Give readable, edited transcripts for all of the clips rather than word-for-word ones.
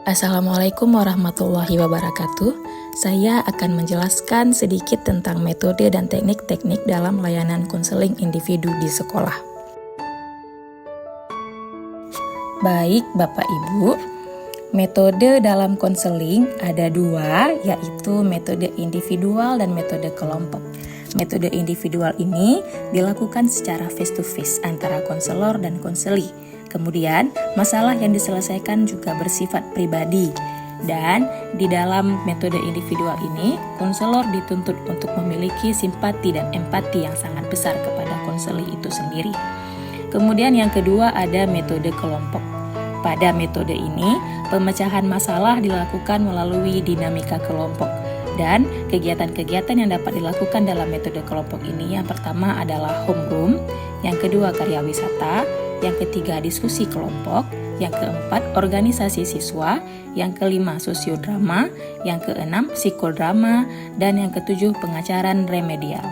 Assalamualaikum warahmatullahi wabarakatuh. Saya akan menjelaskan sedikit tentang metode dan teknik-teknik dalam layanan konseling individu di sekolah. Baik Bapak Ibu, metode dalam konseling ada dua, yaitu metode individual dan metode kelompok. Metode individual ini dilakukan secara face-to-face antara konselor dan konseli. Kemudian, masalah yang diselesaikan juga bersifat pribadi. Dan di dalam metode individual ini, konselor dituntut untuk memiliki simpati dan empati yang sangat besar kepada konseli itu sendiri. Kemudian yang kedua ada metode kelompok. Pada metode ini, pemecahan masalah dilakukan melalui dinamika kelompok. Dan kegiatan-kegiatan yang dapat dilakukan dalam metode kelompok ini, yang pertama adalah homeroom, yang kedua karya wisata, yang ketiga diskusi kelompok, yang keempat organisasi siswa, yang kelima sosiodrama, yang keenam psikodrama, dan yang ketujuh pengajaran remedial.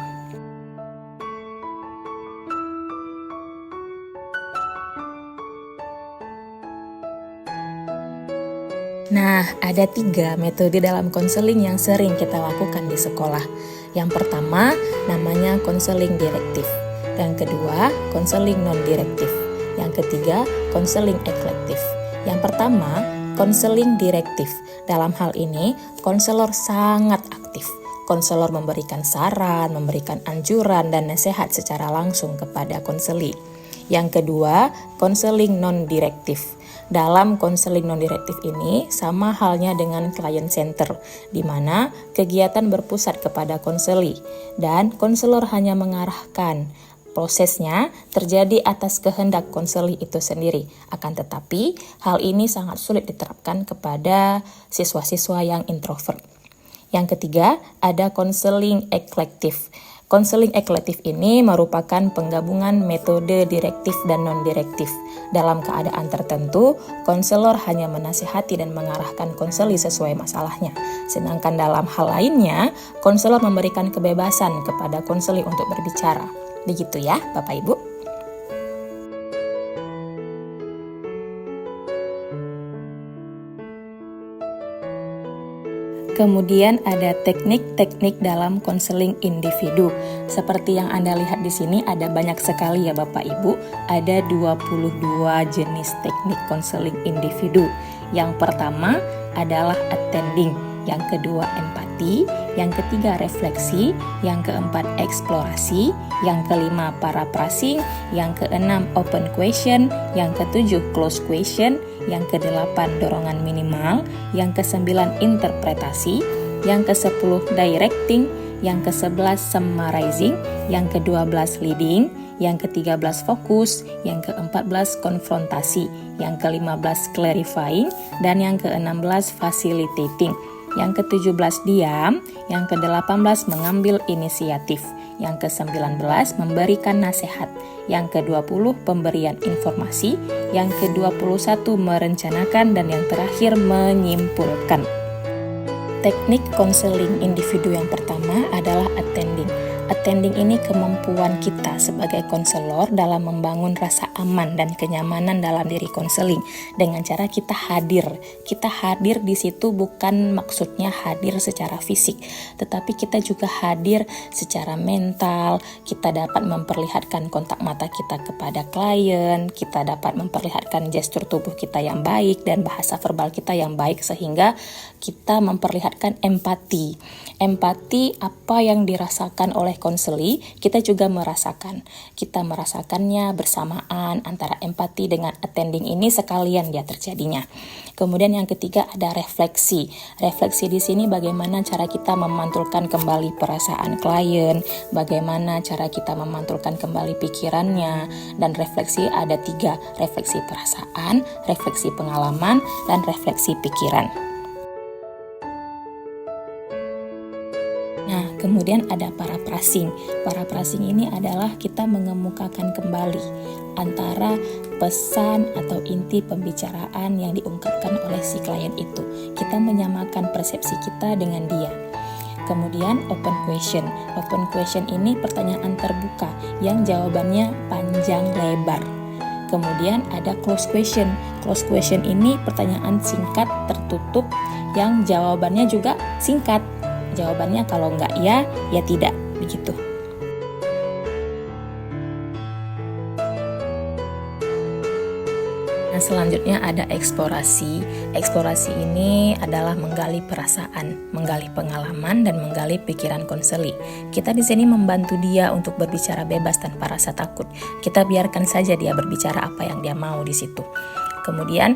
Nah, ada 3 metode dalam konseling yang sering kita lakukan di sekolah. Yang pertama, namanya konseling direktif. Yang kedua, konseling non-direktif. Yang ketiga, konseling eklektif. Yang pertama, konseling direktif. Dalam hal ini, konselor sangat aktif. Konselor memberikan saran, memberikan anjuran, dan nasihat secara langsung kepada konseli. Yang kedua, konseling non-direktif. Dalam konseling non-direktif ini sama halnya dengan client center, di mana kegiatan berpusat kepada konseli dan konselor hanya mengarahkan. Prosesnya terjadi atas kehendak konseli itu sendiri. Akan tetapi, hal ini sangat sulit diterapkan kepada siswa-siswa yang introvert. Yang ketiga, ada konseling eklektif. Konseling eklektif ini merupakan penggabungan metode direktif dan non-direktif. Dalam keadaan tertentu, konselor hanya menasihati dan mengarahkan konseli sesuai masalahnya. Sedangkan dalam hal lainnya, konselor memberikan kebebasan kepada konseli untuk berbicara. Begitu ya, Bapak Ibu. Kemudian ada teknik-teknik dalam konseling individu. Seperti yang Anda lihat di sini ada banyak sekali ya Bapak Ibu. Ada 22 jenis teknik konseling individu. Yang pertama adalah attending, yang kedua empati, yang ketiga refleksi, yang keempat eksplorasi, yang kelima paraphrasing, yang keenam open question, yang ketujuh close question, yang kedelapan dorongan minimal, yang kesembilan interpretasi, yang kesepuluh directing, yang ke-11 summarizing, yang ke-12 leading, yang ke-13 fokus, yang ke-14 konfrontasi, yang ke-15 clarifying, dan yang ke-16 facilitating. Yang ke-17 diam, yang ke-18 mengambil inisiatif, yang ke-19 memberikan nasihat, yang ke-20 pemberian informasi, yang ke-21 merencanakan, dan yang terakhir menyimpulkan. Teknik konseling individu yang pertama adalah attending. Attending ini kemampuan kita sebagai konselor dalam membangun rasa aman dan kenyamanan dalam diri konseling dengan cara kita hadir. Kita hadir di situ bukan maksudnya hadir secara fisik, tetapi kita juga hadir secara mental. Kita dapat memperlihatkan kontak mata kita kepada klien, kita dapat memperlihatkan gestur tubuh kita yang baik dan bahasa verbal kita yang baik sehingga kita memperlihatkan empati. Empati apa yang dirasakan oleh konseli, kita juga merasakan. Kita merasakannya bersamaan antara empati dengan attending ini sekalian dia terjadinya. Kemudian yang ketiga ada refleksi. Refleksi di sini bagaimana cara kita memantulkan kembali perasaan klien, bagaimana cara kita memantulkan kembali pikirannya, dan refleksi ada 3, refleksi perasaan, refleksi pengalaman, dan refleksi pikiran. Nah, kemudian ada paraphrasing. Paraphrasing ini adalah kita mengemukakan kembali antara pesan atau inti pembicaraan yang diungkapkan oleh si klien itu. Kita menyamakan persepsi kita dengan dia. Kemudian open question. Open question ini pertanyaan terbuka yang jawabannya panjang lebar. Kemudian ada close question. Close question ini pertanyaan singkat tertutup yang jawabannya juga singkat. Jawabannya kalau enggak ya, ya tidak, begitu. Nah, selanjutnya ada eksplorasi. Eksplorasi ini adalah menggali perasaan, menggali pengalaman, dan menggali pikiran konseli. Kita di sini membantu dia untuk berbicara bebas tanpa rasa takut. Kita biarkan saja dia berbicara apa yang dia mau di situ. Kemudian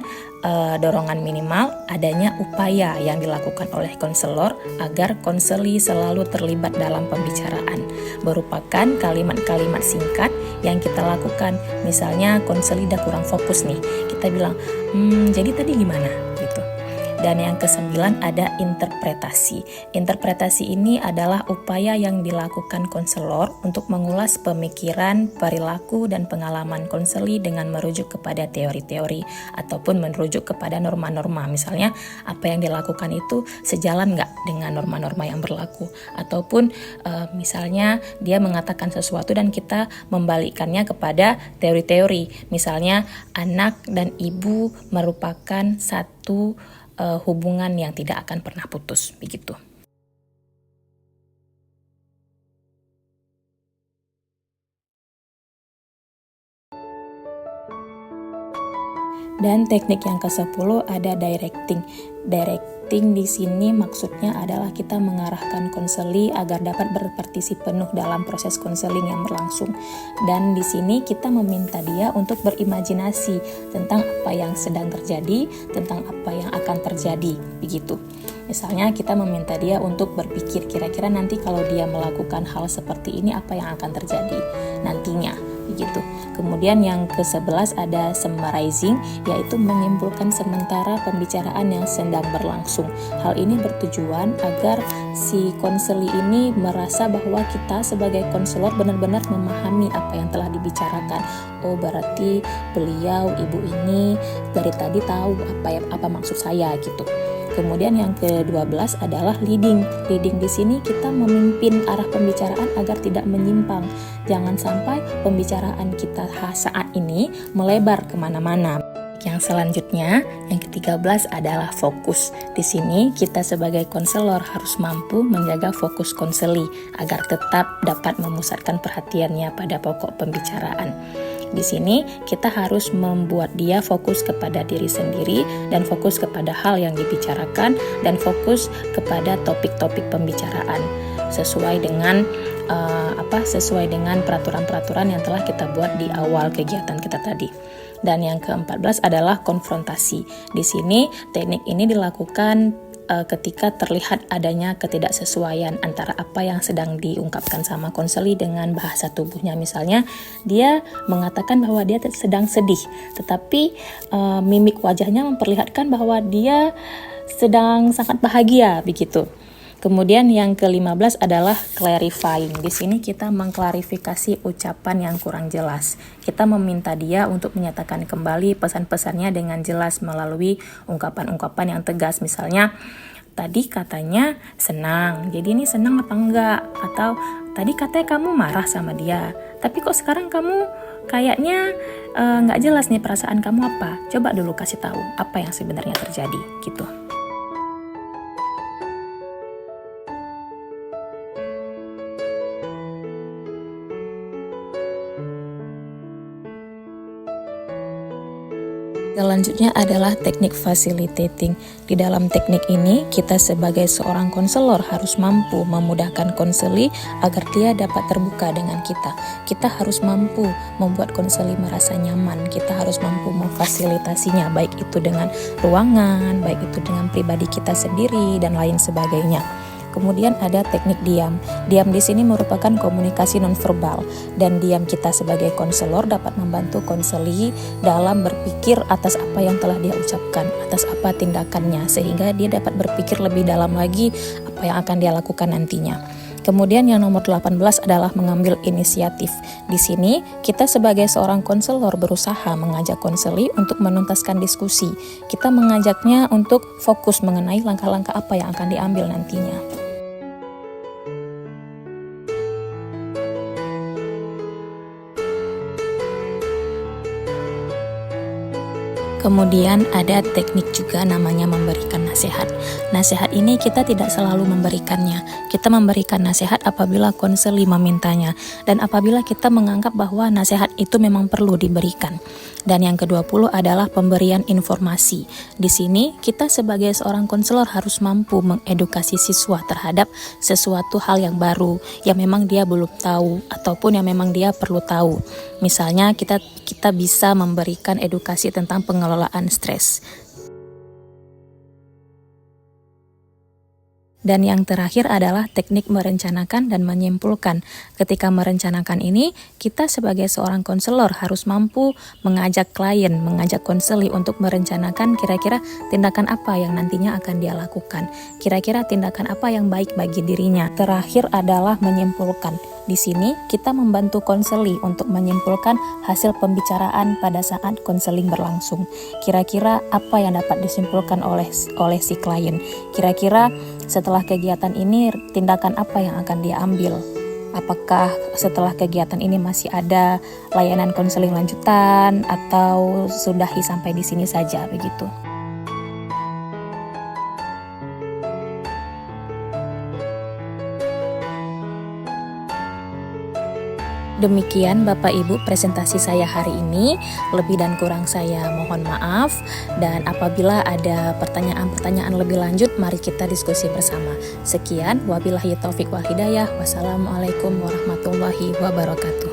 dorongan minimal, adanya upaya yang dilakukan oleh konselor agar konseli selalu terlibat dalam pembicaraan, merupakan kalimat-kalimat singkat yang kita lakukan. Misalnya konseli udah kurang fokus nih, kita bilang, jadi tadi gimana? Gitu. Dan yang ke-9 ada interpretasi. Interpretasi ini adalah upaya yang dilakukan konselor untuk mengulas pemikiran, perilaku, dan pengalaman konseli dengan merujuk kepada teori-teori ataupun merujuk kepada norma-norma. Misalnya, apa yang dilakukan itu sejalan nggak dengan norma-norma yang berlaku? Ataupun misalnya dia mengatakan sesuatu dan kita membalikkannya kepada teori-teori. Misalnya, anak dan ibu merupakan satu hubungan yang tidak akan pernah putus, begitu. Dan teknik yang ke-10 ada directing. Directing di sini maksudnya adalah kita mengarahkan konseli agar dapat berpartisipasi penuh dalam proses konseling yang berlangsung. Dan di sini kita meminta dia untuk berimajinasi tentang apa yang sedang terjadi, tentang apa yang akan terjadi, begitu. Misalnya kita meminta dia untuk berpikir kira-kira nanti kalau dia melakukan hal seperti ini apa yang akan terjadi nantinya, begitu. Kemudian yang ke-11 ada summarizing, yaitu menyimpulkan sementara pembicaraan yang sedang berlangsung. Hal ini bertujuan agar si konseli ini merasa bahwa kita sebagai konselor benar-benar memahami apa yang telah dibicarakan. Oh, berarti beliau, ibu ini dari tadi tahu apa maksud saya, gitu. Kemudian yang ke-12 adalah leading. Leading di sini kita memimpin arah pembicaraan agar tidak menyimpang. Jangan sampai pembicaraan kita saat ini melebar kemana-mana. Yang selanjutnya, yang ke-13 adalah fokus. Di sini kita sebagai konselor harus mampu menjaga fokus konseli agar tetap dapat memusatkan perhatiannya pada pokok pembicaraan. Di sini kita harus membuat dia fokus kepada diri sendiri dan fokus kepada hal yang dibicarakan dan fokus kepada topik-topik pembicaraan sesuai dengan peraturan-peraturan yang telah kita buat di awal kegiatan kita tadi. Dan yang ke-14 adalah konfrontasi. Di sini teknik ini dilakukan ketika terlihat adanya ketidaksesuaian antara apa yang sedang diungkapkan sama konseli dengan bahasa tubuhnya. Misalnya dia mengatakan bahwa dia sedang sedih, tetapi mimik wajahnya memperlihatkan bahwa dia sedang sangat bahagia, begitu. Kemudian yang ke-15 adalah clarifying. Di sini kita mengklarifikasi ucapan yang kurang jelas. Kita meminta dia untuk menyatakan kembali pesan-pesannya dengan jelas melalui ungkapan-ungkapan yang tegas. Misalnya, tadi katanya senang, jadi ini senang apa enggak? Atau tadi katanya kamu marah sama dia, tapi kok sekarang kamu kayaknya nggak jelas nih perasaan kamu apa? Coba dulu kasih tahu apa yang sebenarnya terjadi, gitu. Selanjutnya adalah teknik facilitating. Di dalam teknik ini, kita sebagai seorang konselor harus mampu memudahkan konseli agar dia dapat terbuka dengan kita. Kita harus mampu membuat konseli merasa nyaman. Kita harus mampu memfasilitasinya, baik itu dengan ruangan, baik itu dengan pribadi kita sendiri, dan lain sebagainya. Kemudian ada teknik diam. Diam di sini merupakan komunikasi nonverbal, dan diam kita sebagai konselor dapat membantu konseli dalam berpikir atas apa yang telah dia ucapkan, atas apa tindakannya, sehingga dia dapat berpikir lebih dalam lagi apa yang akan dia lakukan nantinya. Kemudian yang nomor 18 adalah mengambil inisiatif. Di sini kita sebagai seorang konselor berusaha mengajak konseli untuk menuntaskan diskusi. Kita mengajaknya untuk fokus mengenai langkah-langkah apa yang akan diambil nantinya. Kemudian ada teknik juga namanya memberikan nasihat. Nasihat ini kita tidak selalu memberikannya. Kita memberikan nasihat apabila konseli memintanya dan apabila kita menganggap bahwa nasihat itu memang perlu diberikan. Dan yang ke-20 adalah pemberian informasi. Di sini kita sebagai seorang konselor harus mampu mengedukasi siswa terhadap sesuatu hal yang baru yang memang dia belum tahu ataupun yang memang dia perlu tahu. Misalnya kita bisa memberikan edukasi tentang pengelolaan stres. Dan yang terakhir adalah teknik merencanakan dan menyimpulkan. Ketika merencanakan ini, kita sebagai seorang konselor harus mampu mengajak klien, mengajak konseli untuk merencanakan kira-kira tindakan apa yang nantinya akan dia lakukan. Kira-kira tindakan apa yang baik bagi dirinya. Terakhir adalah menyimpulkan. Di sini kita membantu konseli untuk menyimpulkan hasil pembicaraan pada saat konseling berlangsung. Kira-kira apa yang dapat disimpulkan oleh si klien. Kira-kira setelah kegiatan ini tindakan apa yang akan dia ambil. Apakah setelah kegiatan ini masih ada layanan konseling lanjutan atau sudahi sampai di sini saja begitu. Demikian Bapak Ibu presentasi saya hari ini. Lebih dan kurang saya mohon maaf. Dan apabila ada pertanyaan-pertanyaan lebih lanjut, mari kita diskusi bersama. Sekian, wabillahi taufik wal hidayah. Wassalamualaikum warahmatullahi wabarakatuh.